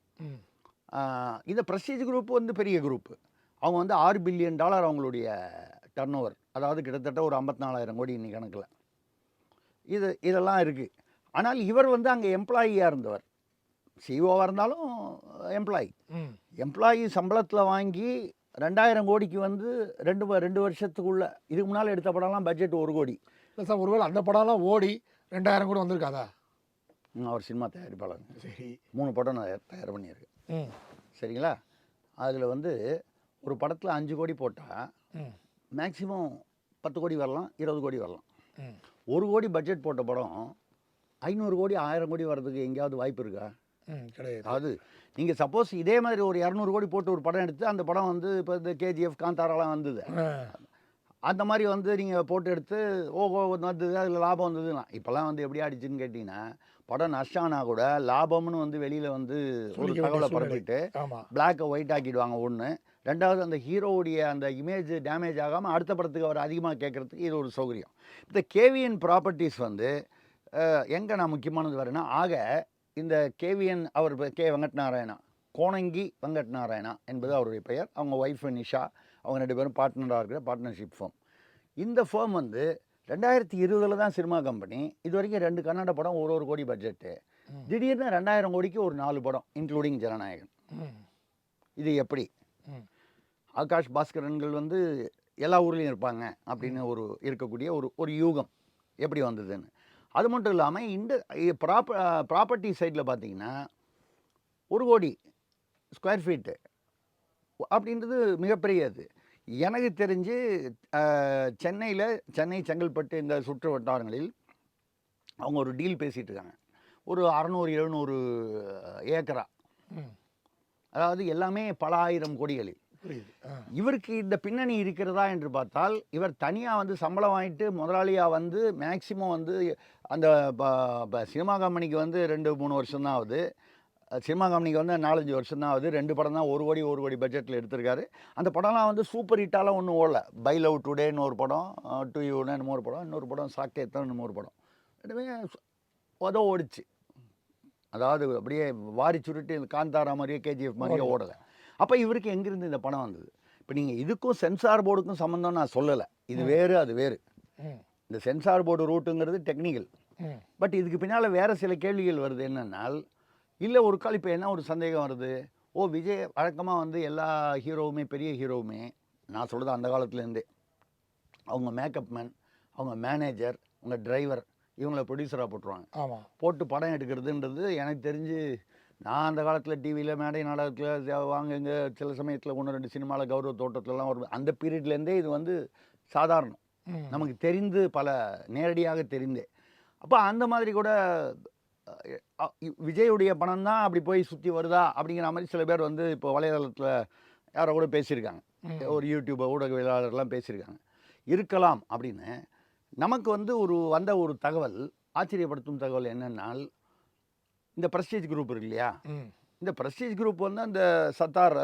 இந்த ப்ரெஸ்டீஜ் குரூப் வந்து பெரிய குரூப்பு. அவங்க வந்து $6 பில்லியன் அவங்களுடைய டர்ன் ஓவர், அதாவது கிட்டத்தட்ட ஒரு 54,000 கோடி இன்னைக்கு கணக்கில். இதெல்லாம் இருக்குது. ஆனால் இவர் வந்து அங்கே எம்ப்ளாயியாக இருந்தவர். சிஓவாக இருந்தாலும் எம்ப்ளாயி. ம் எம்ப்ளாயி சம்பளத்தில் வாங்கி 2000 கோடிக்கு வந்து 2 வருஷத்துக்குள்ள இதுக்கு முன்னால் எடுத்த படம்லாம் பட்ஜெட் 1 கோடி. இல்லை சார், ஒருவேளை அந்த படம்லாம் ஓடி 2000 கூட வந்திருக்காதா? அவர் சினிமா தயாரிப்பாளர். சரி. 3 படம் நான் தயார் பண்ணியிருக்கேன். ம் சரிங்களா? அதில் வந்து ஒரு படத்தில் 5 கோடி போட்டால் ம் மேக்ஸிமம் 10 கோடி வரலாம், 20 கோடி வரலாம். ம் 1 கோடி பட்ஜெட் போட்ட படம் 500 கோடி 1000 கோடி வர்றதுக்கு எங்கேயாவது வாய்ப்பு இருக்கா? ம் கிடையாது. அதாவது நீங்கள் சப்போஸ் இதே மாதிரி ஒரு 200 கோடி போட்டு ஒரு படம் எடுத்து அந்த படம் வந்து இப்போ இந்த கேஜிஎஃப் காந்தாராலாம் வந்தது. ஆ, அந்த மாதிரி வந்து நீங்கள் போட்டு எடுத்து ஓஹோ வந்தது அதில் லாபம் வந்ததுன்னா இப்போல்லாம் வந்து எப்படி ஆயிடுச்சுன்னு கேட்டிங்கன்னா படம் நஷ்டம் ஆனால் கூட லாபம்னு வந்து வெளியில் வந்து ஒரு சொல்லிக்க வேண்டிய தகவலை சூழ்நிலை. பரப்பிட்டு ஆமா. பிளாக்கை ஒயிட் ஆக்கிடுவாங்க ஒன்று. ரெண்டாவது அந்த ஹீரோவுடைய அந்த இமேஜ் டேமேஜ் ஆகாமல் அடுத்த படத்துக்கு அவர் அதிகமாக கேட்குறதுக்கு இது ஒரு சௌகரியம். இந்த கேவிஎன் ப்ராப்பர்ட்டிஸ் வந்து எங்கே நான் முக்கியமானது வரேன்னா இந்த கேவிஎன் அவர் கே வெங்கட்நாராயணா, கோணங்கி வெங்கட்நாராயணா என்பது அவருடைய பெயர். அவங்க ஒய்ஃப் நிஷா, அவங்க 2 பேரும் பார்ட்னராக இருக்கிற பார்ட்னர்ஷிப் ஃபேம். இந்த ஃபேம் வந்து 2020 தான் சினிமா கம்பெனி. இது வரைக்கும் 2 கன்னட படம் ஒரு கோடி பட்ஜெட்டு. திடீர்னு 2000 கோடிக்கு ஒரு 4 படம் இன்க்ளூடிங் ஜனநாயகன். ம் இது எப்படி? ம் ஆகாஷ் பாஸ்கரன்கள் வந்து எல்லா ஊர்லேயும் இருப்பாங்க அப்படின்னு இருக்கக்கூடிய ஒரு யூகம் எப்படி வந்ததுன்னு. அது மட்டும் இல்லாமல் இந்த ப்ராப்பர்ட்டி சைடில் பார்த்தீங்கன்னா 1 கோடி ஸ்கொயர் ஃபீட்டு அப்படின்றது மிகப்பெரிய இது. எனக்கு தெரிஞ்சு சென்னை செங்கல்பட்டு இந்த சுற்று வட்டாரங்களில் அவங்க ஒரு டீல் பேசிகிட்டு இருக்காங்க. ஒரு 600-700 ஏக்கரா. ம் அதாவது எல்லாமே பல ஆயிரம் கோடிகளில். புரியுது. இவருக்கு இந்த பின்னணி இருக்கிறதா என்று பார்த்தால் இவர் தனியாக வந்து சம்பளம் வாங்கிட்டு முதலாளியாக வந்து மேக்சிமம் வந்து அந்த சினிமா கம்பெனிக்கு வந்து 2-3 வருஷம் தான் ஆகுது. சினிமா கம்பெனிக்கு வந்து 4-5 வருஷம் தான் ஆகுது. 2 படம் தான் 1 கோடி பட்ஜெட்டில் எடுத்திருக்காரு. அந்த படம்லாம் வந்து சூப்பர் ஹிட்டாலாம் ஒன்றும் ஓடல. பை லவ் டுடேன்னு ஒரு படம், டு யூன்னு என்னமோ ஒரு படம், இன்னொரு படம் சாக்கேத்தன் என்னமோ ஒரு படம். ரெண்டுமே ஓடிச்சு. அதாவது அப்படியே வாரி சுருட்டு காந்தாரா மாதிரியே கேஜிஎஃப் மாதிரியே ஓடலை. அப்போ இவருக்கு எங்கேருந்து இந்த பணம் வந்தது? இப்போ நீங்கள் இதுக்கும் சென்சார் போர்டுக்கும் சம்மந்தம் நான் சொல்லலை. இது வேறு அது வேறு. ம் இந்த சென்சார் போர்டு ரூட்டுங்கிறது டெக்னிக்கல். ம் பட் இதுக்கு பின்னால் வேறு சில கேள்விகள் வருது. என்னென்னால் இல்லை ஒரு கால் இப்போ என்ன ஒரு சந்தேகம் வருது, விஜய் வழக்கமாக வந்து எல்லா ஹீரோவுமே பெரிய ஹீரோவுமே நான் சொல்கிறது அந்த காலத்துலேருந்தே அவங்க மேக்கப் மேன், அவங்க மேனேஜர், அவங்க டிரைவர் இவங்கள ப்ரொடியூசராக போட்டுருவாங்க. ஆமாம். போட்டு படம் எடுக்கிறதுன்றது எனக்கு தெரிஞ்சு நான் அந்த காலத்தில் டிவியில் மேடை நாடகத்தில் வாங்குங்க சில சமயத்தில் 1-2 சினிமாவில் கௌரவ தோட்டத்திலலாம் வரும். அந்த பீரியட்லேருந்தே இது வந்து சாதாரணம். ம் நமக்கு தெரிந்து நேரடியாக தெரிந்தே. அப்போ அந்த மாதிரி கூட விஜயுடைய பணம் தான் அப்படி போய் சுற்றி வருதா அப்படிங்கிற மாதிரி சில பேர் வந்து இப்போ வலைதளத்தில் யாரோ கூட பேசியிருக்காங்க. ஒரு யூடியூபர் ஊடகவியலாளர்லாம் பேசியிருக்காங்க. இருக்கலாம் அப்படின்னு. நமக்கு வந்து வந்த ஒரு தகவல், ஆச்சரியப்படுத்தும் தகவல் என்னென்னால் இந்த பிரஸ்டீஜ் குரூப் இருக்கு இல்லையா, ம் இந்த பிரஸ்டீஜ் குரூப் வந்து அந்த சத்தார்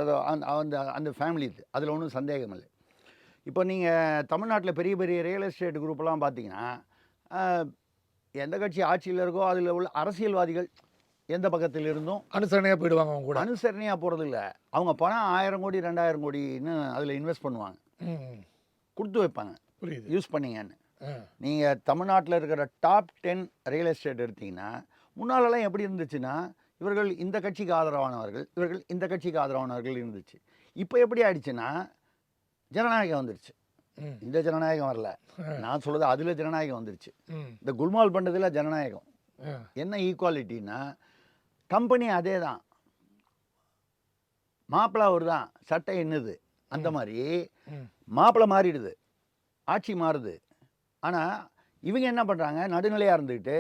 அந்த ஃபேமிலி இது, அதில் ஒன்றும் சந்தேகம் இல்லை. இப்போ நீங்கள் தமிழ்நாட்டில் பெரிய பெரிய ரியல் எஸ்டேட் குரூப்லாம் பார்த்தீங்கன்னா எந்த கட்சி ஆட்சியில் இருக்கோ அதில் உள்ள அரசியல்வாதிகள் எந்த பக்கத்தில் இருந்தும் அனுசரணையாக போயிடுவாங்க அவங்க கூட. அனுசரணையாக போகிறது இல்லை. அவங்க பணம் 1000 கோடி 2000 கோடின்னு அதில் இன்வெஸ்ட் பண்ணுவாங்க, ம் கொடுத்து வைப்பாங்க, புரியுது. யூஸ் பண்ணீங்கன்னு. ஆ நீங்கள் தமிழ்நாட்டில் இருக்கிற டாப் 10 ரியல் எஸ்டேட் எடுத்திங்கன்னா முன்னாலெல்லாம் எப்படி இருந்துச்சுன்னா இவர்கள் இந்த கட்சிக்கு ஆதரவானவர்கள், இவர்கள் இந்த கட்சிக்கு ஆதரவானவர்கள் இருந்துச்சு. இப்போ எப்படி ஆயிடுச்சுன்னா ஜனநாயகம் வந்துருச்சு. ம் இந்த ஜனநாயகம் வரல, நான் சொல்கிறது அதில் ஜனநாயகம் வந்துருச்சு. ம் இந்த குல்மால் பண்ணுறதுல ஜனநாயகம். ஆ என்ன ஈக்குவாலிட்டின்னா கம்பெனி அதே தான், மாப்பிள்ளை அவர் தான், சட்டை என்னது அந்த மாதிரி ம் மாப்பிள்ளை மாறிடுது, ஆட்சி மாறுது. ஆனால் இவங்க என்ன பண்ணுறாங்க, நடுநிலையாக இருந்துக்கிட்டு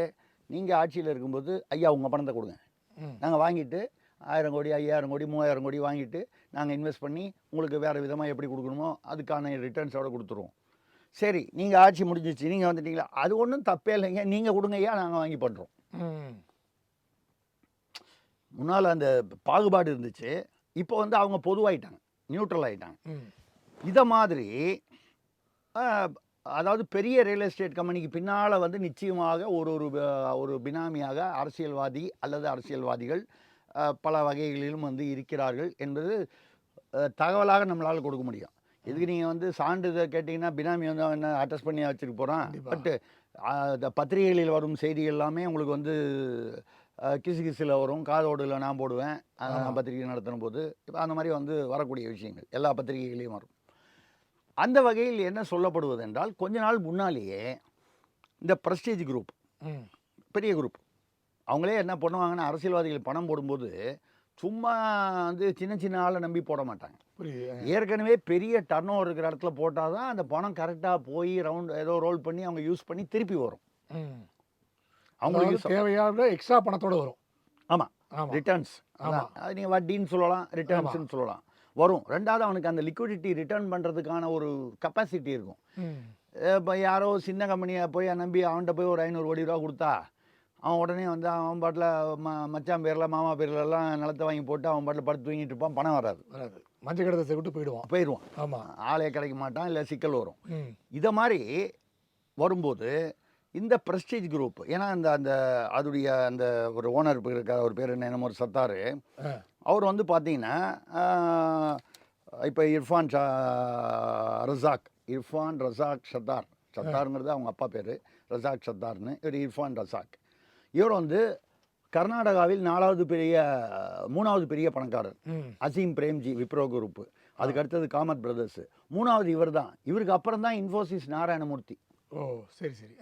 நீங்கள் ஆட்சியில் இருக்கும்போது ஐயா உங்கள் பணத்தை கொடுங்க, ம் நாங்கள் வாங்கிட்டு 1000 கோடி 5000 கோடி 3000 கோடி வாங்கிட்டு நாங்கள் இன்வெஸ்ட் பண்ணி உங்களுக்கு வேறு விதமாக எப்படி கொடுக்கணுமோ அதுக்கான ரிட்டர்ன்ஸோட கொடுத்துருவோம். சரி நீங்கள் ஆட்சி முடிஞ்சிச்சு, நீங்கள் வந்துட்டீங்களா, அது ஒன்றும் தப்பே இல்லைங்க, நீங்கள் கொடுங்க ஐயா நாங்கள் வாங்கி பண்ணுறோம். ம் முன்னால் அந்த பாகுபாடு இருந்துச்சு, இப்போ வந்து அவங்க பொதுவாயிட்டாங்க, நியூட்ரல் ஆகிட்டாங்க. ம் இதை மாதிரி அதாவது பெரிய ரியல் எஸ்டேட் கம்பெனிக்கு பின்னால் வந்து நிச்சயமாக ஒரு பினாமியாக அரசியல்வாதி அல்லது அரசியல்வாதிகள் பல வகைகளிலும் வந்து இருக்கிறார்கள் என்பது தகவலாக நம்மளால் கொடுக்க முடியும். இதுக்கு நீங்கள் வந்து சான்றிதழ் கேட்டிங்கன்னா பினாமி வந்து அவன் என்ன அட்டஸ்ட் பண்ணி வச்சுட்டு போகிறான். கண்டிப்பா. பட்டு இந்த பத்திரிகைகளில் வரும் செய்திகள் எல்லாமே உங்களுக்கு வந்து கிசு கிசுல வரும். காதோடுல நான் போடுவேன் நான் பத்திரிகை நடத்தின போது. இப்போ அந்த மாதிரி வந்து வரக்கூடிய விஷயங்கள் எல்லா பத்திரிகைகளையும் வரும். அந்த வகையில் என்ன சொல்லப்படுவது என்றால், கொஞ்ச நாள் முன்னாலேயே இந்த பிரஸ்டீஜ் குரூப், ம். பெரிய குரூப், அவங்களே என்ன பண்ணுவாங்கன்னா, அரசியல்வாதிகள் பணம் போடும்போது சும்மா வந்து சின்ன சின்ன ஆளை நம்பி போட மாட்டாங்க. புரியுது. ஏற்கனவே பெரிய டர்ன் ஓவர் இருக்கிற இடத்துல போட்டால் தான் அந்த பணம் கரெக்டாக போய் ரவுண்ட் ஏதோ ரோல் பண்ணி அவங்க யூஸ் பண்ணி திருப்பி வரும். ம். அவங்களுக்கு அவங்களுக்கு தேவையான எக்ஸ்ட்ரா பணத்தோட வரும். ஆமாம், ஆமா. ரிட்டர்ன்ஸ். ஆமா. அது நீங்கள் வட்டின்னு சொல்லலாம், ரிட்டர்ன்ஸ்னு சொல்லலாம். வரும். ரெண்டாவது அவனுக்கு அந்த லிக்விடிட்டி ரிட்டர்ன் பண்ணுறதுக்கான ஒரு கெப்பாசிட்டி இருக்கும். ம். இப்போ யாரோ சின்ன கம்பெனியை போய் நம்பி அவன்கிட்ட போய் ஒரு 500 கோடி ரூபா கொடுத்தா, அவன் உடனே வந்து அவன் பாட்டில் மச்சான் பேரில் மாமா பேர்லலாம் நிலத்தை வாங்கி போட்டு அவன் பாட்டில் படுத்து தூங்கிட்டு இருப்பான். பணம் வராது. வராது. மஞ்சள் கடத்தை விட்டு போயிடுவான். ஆமாம். ஆளே கிடைக்க மாட்டான், இல்லை சிக்கல் வரும். ம். இதை மாதிரி வரும்போது இந்த பிரஸ்டீஜ் குரூப், ஏன்னா அந்த அந்த அதுடைய அந்த ஒரு ஓனர் இருக்க ஒரு பேர் என்னமோ ஒரு சத்தார், அவர் வந்து பார்த்தீங்கன்னா இப்போ இர்ஃபான் ரசாக் சத்தாருங்கிறது அவங்க அப்பா பேர், ரசாக் சத்தார்னு. இவர் இர்ஃபான் ரசாக். இவர் வந்து கர்நாடகாவில் 3வது பெரிய பணக்காரர். அசீம் பிரேம்ஜி விப்ரோ குரூப்பு, அதுக்கு அடுத்தது காமத் பிரதர்ஸ், 3வது இவர் தான். இவருக்கு அப்புறம் தான் இன்ஃபோசிஸ் நாராயணமூர்த்தி. ஓ சரி சரி.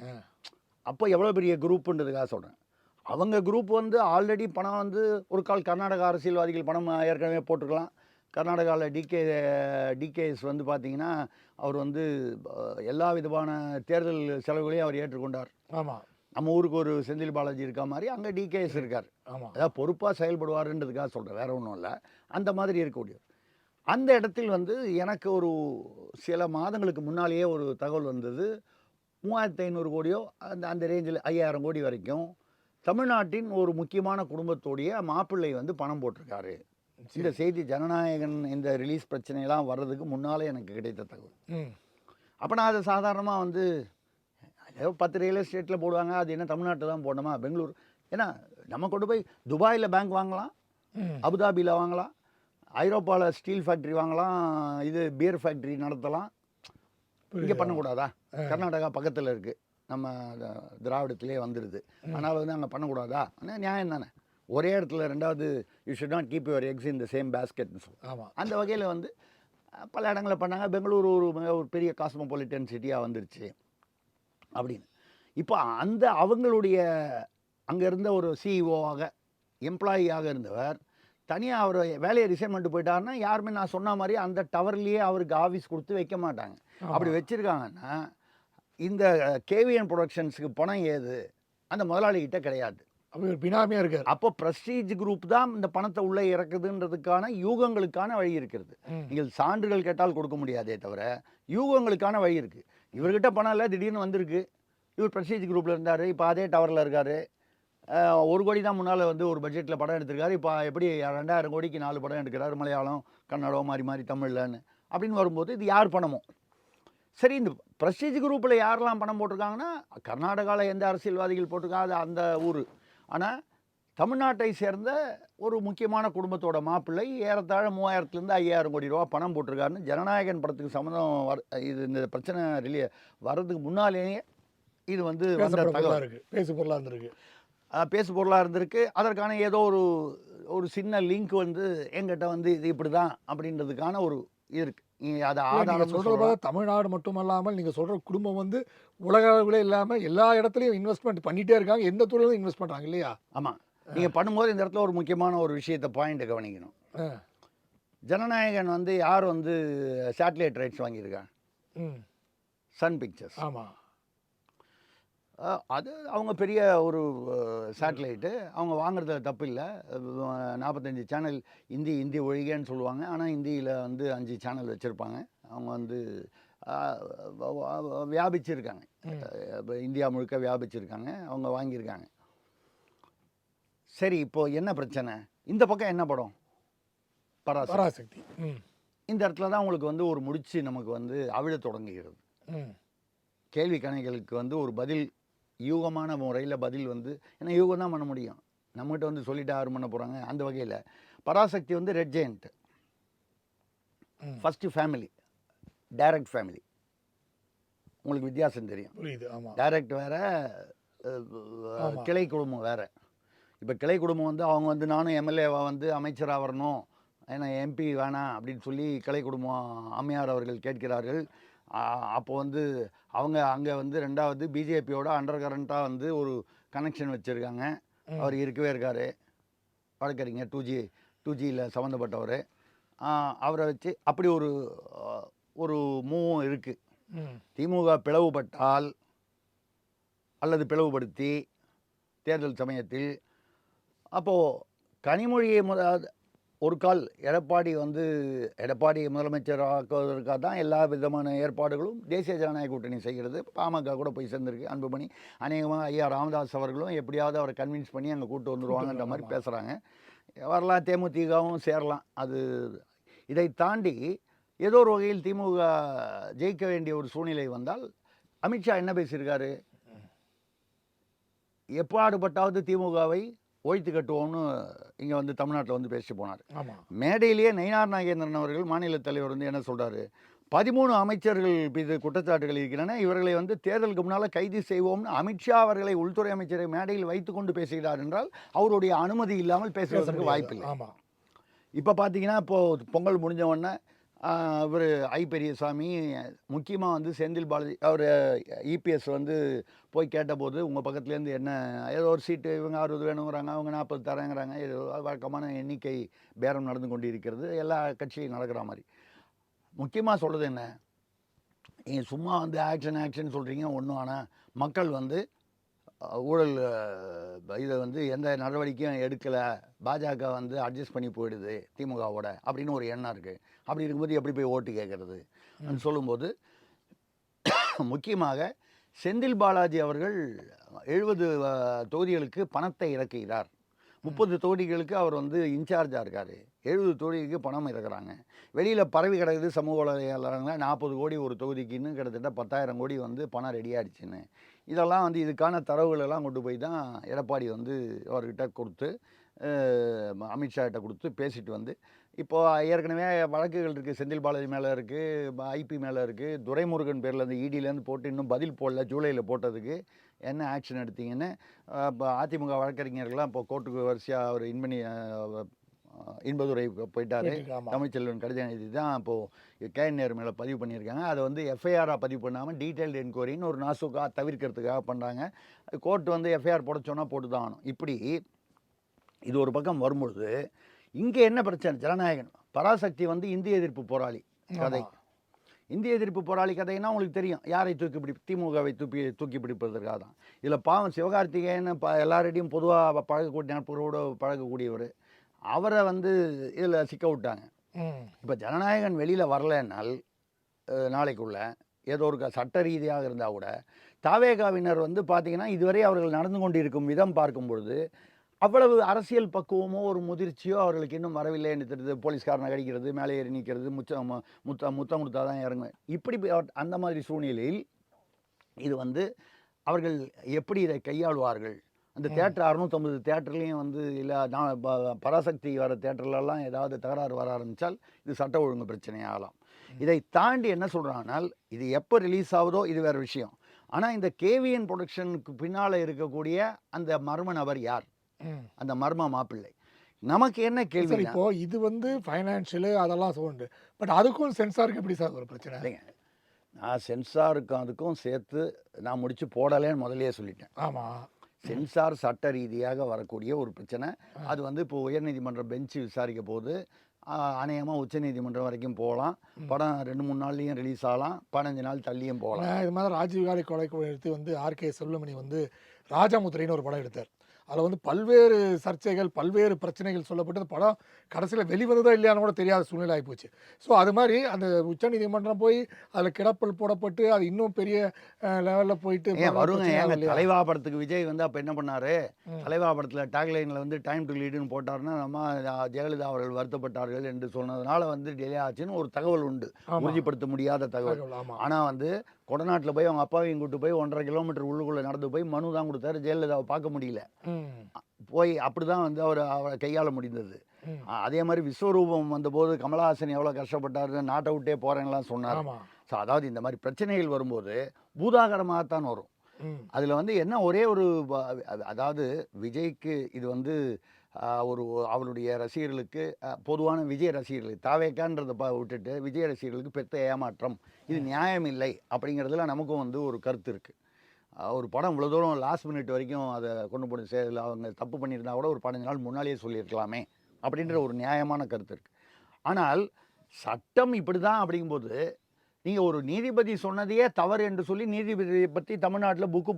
அப்போ எவ்வளோ பெரிய குரூப்புன்றதுக்காக சொல்கிறேன். அவங்க குரூப் வந்து ஆல்ரெடி பணம் வந்து ஒரு கால் கர்நாடகா அரசியல்வாதிகள் பணம் ஏற்கனவே போட்டிருக்கலாம். கர்நாடகாவில் டிகேஎஸ் வந்து பார்த்தீங்கன்னா அவர் வந்து எல்லா விதமான தேர்தல் செலவுகளையும் அவர் ஏற்றுக்கொண்டார். ஆமாம். நம்ம ஊருக்கு ஒரு செந்தில் பாலாஜி இருக்கா மாதிரி அங்கே டிகேஎஸ் இருக்கார். ஆமாம். அதாவது பொறுப்பாக செயல்படுவாருன்றதுக்காக சொல்கிறேன், வேற ஒன்றும் இல்லை. அந்த மாதிரி இருக்கக்கூடியவர். அந்த இடத்தில் வந்து எனக்கு ஒரு சில மாதங்களுக்கு முன்னாலேயே ஒரு தகவல் வந்தது. 3500 கோடியோ அந்த ரேஞ்சில் 5000 கோடி வரைக்கும் தமிழ்நாட்டின் ஒரு முக்கியமான குடும்பத்தோடைய மாப்பிள்ளை வந்து பணம் போட்டிருக்காரு. இந்த செய்தி ஜனநாயகன் இந்த ரிலீஸ் பிரச்சனையெல்லாம் வர்றதுக்கு முன்னாலே எனக்கு கிடைத்த தகவல். அப்போ நான் அதை சாதாரணமாக வந்து ஏதோ 10 ரியல் எஸ்டேட்டில் போடுவாங்க, அது என்ன தமிழ்நாட்டில் தான் போடணுமா, பெங்களூர், ஏன்னா நம்ம கொண்டு போய் துபாயில் பேங்க் வாங்கலாம், அபுதாபியில் வாங்கலாம், ஐரோப்பாவில் ஸ்டீல் ஃபேக்ட்ரி வாங்கலாம், இது பியர் ஃபேக்ட்ரி நடத்தலாம். இங்கே பண்ணக்கூடாதா? கர்நாடகா பக்கத்தில் இருக்குது, நம்ம திராவிடத்திலே வந்துடுது, அதனால் வந்து அங்கே பண்ணக்கூடாதா? ஆனால் நியாயம் தானே. ஒரே இடத்துல ரெண்டாவது you should not keep your eggs in the same பேஸ்கெட்னு சொல்லி. ஆமாம். அந்த வகையில் வந்து பல இடங்களில் பண்ணாங்க. பெங்களூர் ஒரு பெரிய காஸ்மோபாலிட்டன் சிட்டியாக வந்துருச்சு அப்படின்னு. இப்போ அந்த அவங்களுடைய அங்கே இருந்த ஒரு சிஇஓவாக எம்ப்ளாயியாக இருந்தவர் தனியாக அவர் வேலையை ரிசைன் பண்ணிட்டு போயிட்டாருன்னா யாருமே நான் சொன்ன மாதிரி அந்த டவர்லேயே அவருக்கு ஆஃபீஸ் கொடுத்து வைக்க மாட்டாங்க. அப்படி வச்சுருக்காங்கன்னா இந்த கேவிஎன் ப்ரொடக்ஷன்ஸுக்கு பணம் ஏது அந்த முதலாளிகிட்ட கிடையாது. அப்போ பினாமியாக இருக்கார். அப்போ பிரஸ்டீஜ் குரூப் தான் இந்த பணத்தை உள்ளே இறக்குதுன்றதுக்கான யூகங்களுக்கான வழி இருக்கிறது. நீங்கள் சான்றுகள் கேட்டால் கொடுக்க முடியாதே தவிர யூகங்களுக்கான வழி இருக்குது. இவர்கிட்ட பணம் இல்லை, திடீர்னு வந்திருக்கு, இவர் பிரஸ்டீஜ் குரூப்பில் இருந்தார், இப்போ அதே டவரில் இருக்கார். 1 கோடி தான் முன்னால் வந்து ஒரு பட்ஜெட்டில் படம் எடுத்திருக்காரு, இப்போ எப்படி 2000 கோடிக்கு 4 படம் எடுக்கிறாரு, மலையாளம் கன்னடம் மாறி தமிழ்லன்னு அப்படின்னு வரும்போது இது யார் பணமோ. சரி, இந்த பிரஸ்டீஜ் குரூப்பில் யாரெல்லாம் பணம் போட்டிருக்காங்கன்னா கர்நாடகாவில் எந்த அரசியல்வாதிகள் போட்டிருக்காங்க அந்த ஊர். ஆனால் தமிழ்நாட்டை சேர்ந்த ஒரு முக்கியமான குடும்பத்தோட மாப்பிள்ளை ஏறத்தாழ 3000 to 5000 கோடி ரூபா பணம் போட்டிருக்காருன்னு ஜனநாயகன் படத்துக்கு சம்மந்தம் இது இந்த பிரச்சனை வர்றதுக்கு முன்னாலேயே இது வந்து பேசு பொருளாக இருந்திருக்கு. அதற்கான ஏதோ ஒரு சின்ன லிங்க் வந்து எங்கிட்ட வந்து இது இப்படி தான் அப்படின்றதுக்கான ஒரு இது இருக்குது. அதை ஆதாரம் சொல்கிறத தமிழ்நாடு மட்டுமல்லாமல் நீங்கள் சொல்கிற குடும்பம் வந்து உலக அளவில் இல்லாமல் எல்லா இடத்துலையும் இன்வெஸ்ட்மெண்ட் பண்ணிகிட்டே இருக்காங்க, எந்த துறையிலும் இன்வெஸ்ட் பண்ணுறாங்க இல்லையா? ஆமாம். நீங்கள் பண்ணும்போது இந்த இடத்துல ஒரு முக்கியமான ஒரு விஷயத்தை பாயிண்ட் கவனிக்கணும். ஜனநாயகன் வந்து யார் வந்து சேட்டலைட் ரைட்ஸ் வாங்கியிருக்காங்க? Sun Pictures. ஆமாம். அது அவங்க பெரிய ஒரு சேட்டலைட்டு, அவங்க வாங்குறதுல தப்பு இல்லை. 45 சேனல் இந்தி ஒழிகன்னு சொல்லுவாங்க. ஆனால் இந்தியில் வந்து 5 சேனல் வச்சுருப்பாங்க. அவங்க வந்து வியாபிச்சிருக்காங்க, இந்தியா முழுக்க வியாபிச்சிருக்காங்க, அவங்க வாங்கியிருக்காங்க. சரி, இப்போது என்ன பிரச்சனை? இந்த பக்கம் என்ன படம்? பராசக்தி. இந்த இடத்துல தான் உங்களுக்கு வந்து ஒரு முடிச்சு நமக்கு வந்து அவிழ தொடங்குகிறது. கேள்வி கணைகளுக்கு வந்து ஒரு பதில், யூகமான முறையில் பதில் வந்து, ஏன்னா யூகம் தான் பண்ண முடியும், நம்மகிட்ட வந்து சொல்லிட்டு யாரும் பண்ண போகிறாங்க. அந்த வகையில் பராசக்தி வந்து red giant, first family, direct family. உங்களுக்கு வித்தியாசம் தெரியும். புரியுது. ஆமா. டைரக்ட் வேற, ஆமா. கிளை குடும்பம் வேற. இப்போ கிளை குடும்பம் வந்து அவங்க வந்து நானும் எம்எல்ஏவா வந்து அமைச்சராக வரணும், ஏன்னா எம்பி வேணாம் அப்படின்னு சொல்லி கிளை குடும்பம் அம்மையார் அவர்கள் கேட்கிறார்கள். அப்போ வந்து அவங்க அங்கே வந்து 2வது பிஜேபியோட அண்டர் கரண்ட்டாக வந்து ஒரு கனெக்ஷன் வச்சுருக்காங்க. அவர் இருக்கவே இருக்கார், வழக்கறிஞர் 2Gயில் சம்மந்தப்பட்டவர். அவரை வச்சு அப்படி ஒரு மூவும் இருக்குது. திமுக பிளவுபட்டால் அல்லது பிளவுபடுத்தி தேர்தல் சமயத்தில் அப்போது கனிமொழியை ஒரு கால் எடப்பாடி முதலமைச்சர் ஆக்குவதற்காக தான் எல்லா விதமான ஏற்பாடுகளும் தேசிய ஜனநாயக கூட்டணி செய்கிறது. பாமக கூட போய் சேர்ந்துருக்கு. அன்புமணி அநேகமாக ஐயா ராமதாஸ் அவர்களும் எப்படியாவது அவரை கன்வின்ஸ் பண்ணி அங்கே கூட்டு வந்துடுவாங்கன்ற மாதிரி பேசுகிறாங்க. வரலாம், தேமுதிகவும் சேரலாம். அது இதை தாண்டி ஏதோ ஒரு வகையில் திமுக ஜெயிக்க வேண்டிய ஒரு சூழ்நிலை வந்தால் அமித்ஷா என்ன பேசியிருக்காரு? எப்பாடுபட்டாவது திமுகவை ஒழித்து கட்டுவோம்னு இங்கே வந்து தமிழ்நாட்டில் வந்து பேசிட்டு போனார். மேடையிலேயே நயினார் நாகேந்திரன் அவர்கள் மாநில தலைவர் வந்து என்ன சொல்கிறாரு? 13 அமைச்சர்கள் மீது குற்றச்சாட்டுகள் இருக்கின்றன, இவர்களை வந்து தேர்தலுக்கு முன்னால் கைது செய்வோம்னு அமித்ஷா அவர்களை உள்துறை அமைச்சரை மேடையில் வைத்து கொண்டு பேசுகிறார் என்றால் அவருடைய அனுமதி இல்லாமல் பேசுவதற்கு வாய்ப்பில்லை. இப்போ பார்த்தீங்கன்னா இப்போது பொங்கல் முடிஞ்ச உடனே இவர் ஐ பெரியசாமி முக்கியமாக வந்து செந்தில் பாலாஜி அவர் இபிஎஸ் வந்து போய் கேட்டபோது உங்கள் பக்கத்துலேருந்து என்ன ஏதோ ஒரு சீட்டு இவங்க 60 வேணுங்கிறாங்க, அவங்க 40 தரேங்கிறாங்க, ஏதோ வழக்கமான எண்ணிக்கை பேரம் நடந்து கொண்டு இருக்கிறது, எல்லா கட்சியும் நடக்கிற மாதிரி. முக்கியமாக சொல்கிறது என்ன, நீங்கள் சும்மா வந்து ஆக்ஷன் சொல்கிறீங்க ஒன்றும், ஆனால் மக்கள் வந்து ஊழல் இதை வந்து எந்த நடவடிக்கையும் எடுக்கலை, பாஜக வந்து அட்ஜஸ்ட் பண்ணி போயிடுது திமுகவோட அப்படின்னு ஒரு எண்ணம் இருக்குது. அப்படி இருக்கும்போது எப்படி போய் ஓட்டு கேட்குறது சொல்லும்போது முக்கியமாக செந்தில் பாலாஜி அவர்கள் 70 தொகுதிகளுக்கு பணத்தை இறக்குகிறார். 30 தொகுதிகளுக்கு அவர் வந்து இன்சார்ஜாக இருக்கார். 70 தொகுதிக்கு பணம் இறக்குறாங்க. வெளியில் பரவி கிடக்குது சமூக வலைதளங்கள 40 கோடி ஒரு தொகுதிக்குன்னு, கிட்டத்தட்ட 10,000 கோடி வந்து பணம் ரெடி ஆகிடுச்சின்னு. இதெல்லாம் வந்து இதுக்கான தரவுகளெல்லாம் கொண்டு போய் தான் எடப்பாடி வந்து அவர்கிட்ட கொடுத்து அமித்ஷா கிட்ட கொடுத்து பேசிட்டு வந்து இப்போது ஏற்கனவே வழக்குகள் இருக்குது. செந்தில் பாலாஜி மேலே இருக்குது, ஐபி மேலே இருக்குது, துரைமுருகன் பேரில் அந்த இடியிலேருந்து போட்டு இன்னும் பதில் போடல, ஜூலையில் போட்டதுக்கு என்ன ஆக்ஷன் எடுத்தீங்கன்னு இப்போ அதிமுக வழக்கறிஞர்கள்லாம் இப்போ கோர்ட்டுக்கு வரிசையாக அவர் இன்பதுரை போயிட்டார். தமிழ்ச்செல்வன் கடிதம் எழுதி தான் இப்போது கேஎன்ஆர் மேலே பதிவு பண்ணியிருக்காங்க. அதை வந்து எஃப்ஐஆராக பதிவு பண்ணாமல் டீட்டெயில்டு என்கொயரின்னு ஒரு நாசுக்காக தவிர்க்கிறதுக்காக பண்ணுறாங்க. கோர்ட்டு வந்து எஃப்ஐஆர் போட சொன்னால் போட்டு தான் ஆகணும். இப்படி இது ஒரு பக்கம் வரும்பொழுது இங்கே என்ன பிரச்சனை? ஜனநாயகன் பராசக்தி வந்து இந்திய எதிர்ப்பு போராளி கதை. இந்திய எதிர்ப்பு போராளி கதைன்னா உங்களுக்கு தெரியும், யாரை திமுகவை தூக்கி பிடிப்பதற்காக தான். இதில் பாவம் சிவகார்த்திகேயன் எல்லாரையும் பொதுவாக பழகக்கூடிய நட்புகளோடு பழகக்கூடியவர், அவரை வந்து இதில் சிக்க விட்டாங்க. இப்போ ஜனநாயகன் வெளியில் வரலைன்னால் நாளைக்குள்ள ஏதோ ஒரு சட்ட ரீதியாக இருந்தால் கூட தாவேகாவினர் வந்து பார்த்திங்கன்னா இதுவரை அவர்கள் நடந்து கொண்டிருக்கும் விதம் பார்க்கும் பொழுது அவ்வளவு அரசியல் பக்குவமோ ஒரு முதிர்ச்சியோ அவர்களுக்கு இன்னும் வரவில்லை என்று தெரியுது. போலீஸ்காரனை கடிக்கிறது, மேலே ஏறி நிற்கிறது, முத்தம் கொடுத்தா தான் இறங்கும். இப்படி அந்த மாதிரி சூழ்நிலையில் இது வந்து அவர்கள் எப்படி இதை கையாளுவார்கள்? அந்த தேட்டர் 650 தேட்டர்லேயும் வந்து இல்லை பராசக்தி வர தேட்டர்லலாம் ஏதாவது தகராறு வர ஆரம்பித்தால் இது சட்ட ஒழுங்கு பிரச்சனையாகலாம். இதை தாண்டி என்ன சொல்கிறாங்கனால் இது எப்போ ரிலீஸ் ஆகுதோ இது வேறு விஷயம். ஆனால் இந்த கேவிஎன் ப்ரொடக்ஷனுக்கு பின்னால் இருக்கக்கூடிய அந்த மர்ம நபர் யார்? அந்த மர்ம மாப்பிள்ளை. நமக்கு என்ன கேள்வி? இப்போ இது வந்து ஃபைனான்ஷியலு அதெல்லாம் சொல்லுண்டு, பட் அதுக்கும் சென்சாருக்கு எப்படி சார் ஒரு பிரச்சனை? இல்லைங்க, நான் சென்சாருக்கும் அதுக்கும் சேர்த்து நான் முடிச்சு போடலேன்னு முதலையே சொல்லிட்டேன். ஆமாம், சென்சார் சட்ட ரீதியாக வரக்கூடிய ஒரு பிரச்சனை. அது வந்து இப்போ உயர்நீதிமன்றம் பெஞ்சு விசாரிக்க போது அநேகமாக உச்சநீதிமன்றம் வரைக்கும் போகலாம். படம் 2-3 நாள்லேயும் ரிலீஸ் ஆகலாம், 15 நாள் தள்ளியும் போகலாம். இது மாதிரி ராஜீவ்காந்தி கொலை எடுத்து வந்து ஆர்கே செல்வமணி வந்து ராஜாமுத்திரைன்னு ஒரு படம் எடுத்தார். அதில் வந்து பல்வேறு சர்ச்சைகள், பல்வேறு பிரச்சனைகள் சொல்லப்பட்டு அந்த படம் கடைசியில் வெளிவந்ததோ இல்லையான்னு கூட தெரியாத சூழ்நிலை ஆகிப்போச்சு. ஸோ அது மாதிரி அந்த உச்சநீதிமன்றம் போய் அதில் கிடப்பல் போடப்பட்டு அது இன்னும் பெரிய லெவலில் போயிட்டு வருங்க. தலைவா படத்துக்கு விஜய் வந்து அப்போ என்ன பண்ணார்? தலைவா படத்தில் டேக்லைனில் வந்து டைம் டு லீடுன்னு போட்டாருன்னா நம்ம ஜெயலலிதா அவர்கள் வருத்தப்பட்டார்கள் என்று சொன்னதுனால வந்து டிலே ஆச்சுன்னு ஒரு தகவல் உண்டு, உறுதிப்படுத்த முடியாத தகவல். ஆனால் வந்து கொடநாட்டில் போய் அவங்க அப்பாவையும் கூட்டு போய் 1.5 கிலோமீட்டர் உள்ளுக்குள்ளே நடந்து போய் மனு தான் கொடுத்தாரு. ஜெயலலிதாவை பார்க்க முடியல, போய் அப்படி தான் வந்து அவரை கையாள முடிந்தது. அதே மாதிரி விஸ்வரூபம் வந்தபோது கமலஹாசன் எவ்வளோ கஷ்டப்பட்டாரு, நாட்டை விட்டே போகிறேன்லாம் சொன்னார். ஸோ அதாவது இந்த மாதிரி பிரச்சனைகள் வரும்போது பூதாகரமாகத்தான் வரும். அதில் வந்து என்ன ஒரே ஒரு அதாவது விஜய்க்கு இது வந்து ஒரு அவருடைய ரசிகர்களுக்கு பொதுவான விஜய் ரசிகர்களுக்கு தாவேக்கான்றதை விட்டுட்டு விஜய் ரசிகர்களுக்கு பெத்த ஏமாற்றம், இது நியாயம் இல்லை அப்படிங்கிறதுல நமக்கும் வந்து ஒரு கருத்து இருக்குது. ஒரு படம் இவ்வளோ தூரம் லாஸ்ட் மினிட் வரைக்கும் அதை கொண்டு போய் சேரில் அவங்க தப்பு பண்ணியிருந்தா கூட ஒரு 15 நாள் முன்னாலேயே சொல்லியிருக்கலாமே அப்படின்ற ஒரு நியாயமான கருத்து இருக்குது. ஆனால் சட்டம் இப்படி தான் அப்படிங்கும்போது நீங்கள் ஒரு நீதிபதி சொன்னதையே தவறு என்று சொல்லி நீதிபதியை பற்றி தமிழ்நாட்டில் புக்கு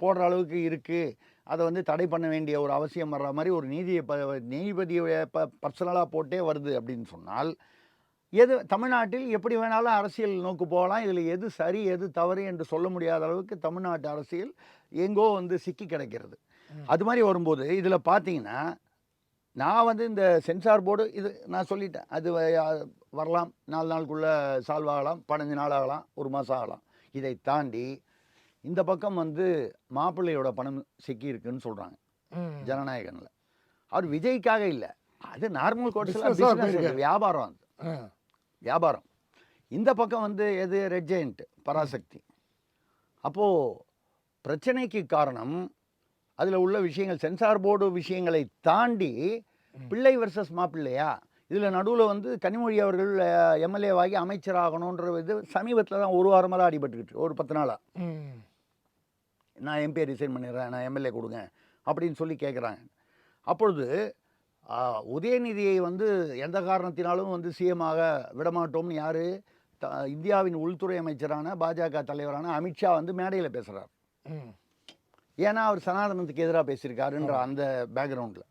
போடுற அளவுக்கு இருக்குது, அதை வந்து தடை பண்ண வேண்டிய ஒரு அவசியம் வர்ற மாதிரி ஒரு நீதிபதியை பர்சனலாக போட்டே வருது அப்படின்னு சொன்னால் எது தமிழ்நாட்டில் எப்படி வேணாலும் அரசியல் நோக்கு போகலாம். இதில் எது சரி எது தவறு என்று சொல்ல முடியாத அளவுக்கு தமிழ்நாட்டு அரசியல் எங்கோ வந்து சிக்கி கிடைக்கிறது. அது மாதிரி வரும்போது இதில் பார்த்தீங்கன்னா நான் வந்து இந்த சென்சார் போர்டு இது நான் சொல்லிட்டேன், அது வரலாம், 4 நாளுக்குள்ளே சால்வ் ஆகலாம், 15 நாள் ஆகலாம், 1 மாதம் ஆகலாம். இதை தாண்டி இந்த பக்கம் வந்து மாப்பிள்ளையோட பணம் சிக்கி இருக்குன்னு சொல்கிறாங்க ஜனநாயகனில். அவர் விஜய்க்காக இல்லை, அது நார்மல் கோர்ஸில் வியாபாரம், அது வியாபாரம். இந்த பக்கம் வந்து எது ரெட் ஜெயண்ட் பராசக்தி. அப்போது பிரச்சனைக்கு காரணம் அதில் உள்ள விஷயங்கள் சென்சார் போர்டு விஷயங்களை தாண்டி பிள்ளை வர்சஸ் மாப்பிள்ளையா. இதில் நடுவில் வந்து கனிமொழி அவர்கள் எம்எல்ஏவாகி அமைச்சராகணுன்ற இது சமீபத்தில் தான் ஒரு வாரமாக தான் அடிபட்டுக்கிட்டு ஒரு 10 நாளாக நான் எம்பியை ரிசைன் பண்ணிடுறேன், நான் எம்எல்ஏ கொடுங்க அப்படின்னு சொல்லி கேட்குறாங்க. அப்பொழுது உதயநிதியை வந்து எந்த காரணத்தினாலும் வந்து சிஎம்மாக விடமாட்டோம்னு யார் இந்தியாவின் உள்துறை அமைச்சரான பாஜக தலைவரான அமித்ஷா வந்து மேடையில் பேசுகிறார். ஏன்னா அவர் சனாதனத்துக்கு எதிராக பேசியிருக்காருன்ற அந்த பேக்ரவுண்டில்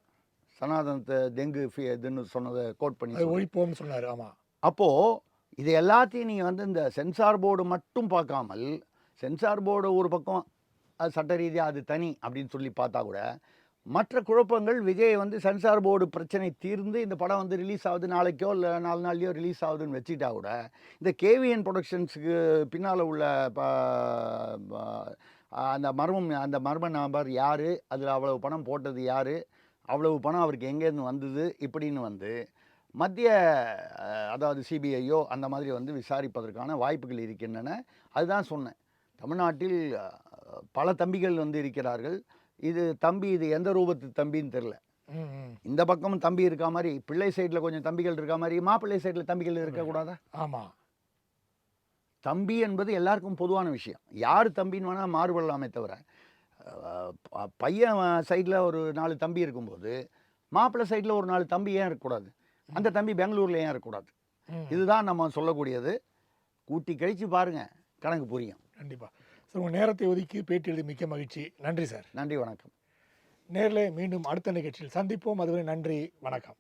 சனாதனத்தை தெங்கு இதுன்னு சொன்னதை கோட் பண்ணி ஒழிப்போம்னு சொன்னார். ஆமாம். அப்போது இது எல்லாத்தையும் நீங்கள் வந்து இந்த சென்சார் போர்டு மட்டும் பார்க்காமல் சென்சார் போர்டு ஒரு பக்கம் அது சட்ட ரீதியாக அது தனி அப்படின்னு சொல்லி பார்த்தா கூட மற்ற குழப்பங்கள் விஜய் வந்து சென்சார் போர்டு பிரச்சனை தீர்ந்து இந்த படம் வந்து ரிலீஸ் ஆகுது, நாளைக்கோ இல்லை 4 நாள்லையோ ரிலீஸ் ஆகுதுன்னு வச்சுக்கிட்டா கூட இந்த கேவிஎன் ப்ரொடக்ஷன்ஸுக்கு பின்னால் உள்ள அந்த மர்ம நபர் யார், அதில் அவ்வளவு பணம் போட்டது யார், அவ்வளவு பணம் அவருக்கு எங்கேருந்து வந்தது இப்படின்னு வந்து மத்திய அதாவது சிபிஐயோ அந்த மாதிரி வந்து விசாரிப்பதற்கான வாய்ப்புகள் இருக்கின்றன. அதுதான் சொன்னேன், தமிழ்நாட்டில் பல தம்பிகள் வந்து இருக்கிறார்கள். இது தம்பி, இது எந்த ரூபத்து தம்பின்னு தெரில. இந்த பக்கமும் தம்பி இருக்கா மாதிரி, பிள்ளை சைடில் கொஞ்சம் தம்பிகள் இருக்கா மாதிரி, மாப்பிள்ளை சைடில் தம்பிகள் இருக்கக்கூடாதா? ஆமாம். தம்பி என்பது எல்லாருக்கும் பொதுவான விஷயம். யார் தம்பின்னு வேணால் மாறுபடலாமே தவிர பையன் சைடில் ஒரு 4 தம்பி இருக்கும்போது மாப்பிள்ளை சைடில் ஒரு 4 தம்பி ஏன் இருக்கக்கூடாது? அந்த தம்பி பெங்களூரில் ஏன் இருக்கக்கூடாது? இதுதான் நம்ம சொல்லக்கூடியது. கூட்டி கழித்து பாருங்கள், கணக்கு புரியும். கண்டிப்பாக சார். உங்கள் நேரத்தை ஒதுக்கி பேட்டி எழுதி மிக்க மகிழ்ச்சி. நன்றி சார். நன்றி, வணக்கம். நேரில் மீண்டும் அடுத்த நிகழ்ச்சியில் சந்திப்போம். அதுவரை நன்றி, வணக்கம்.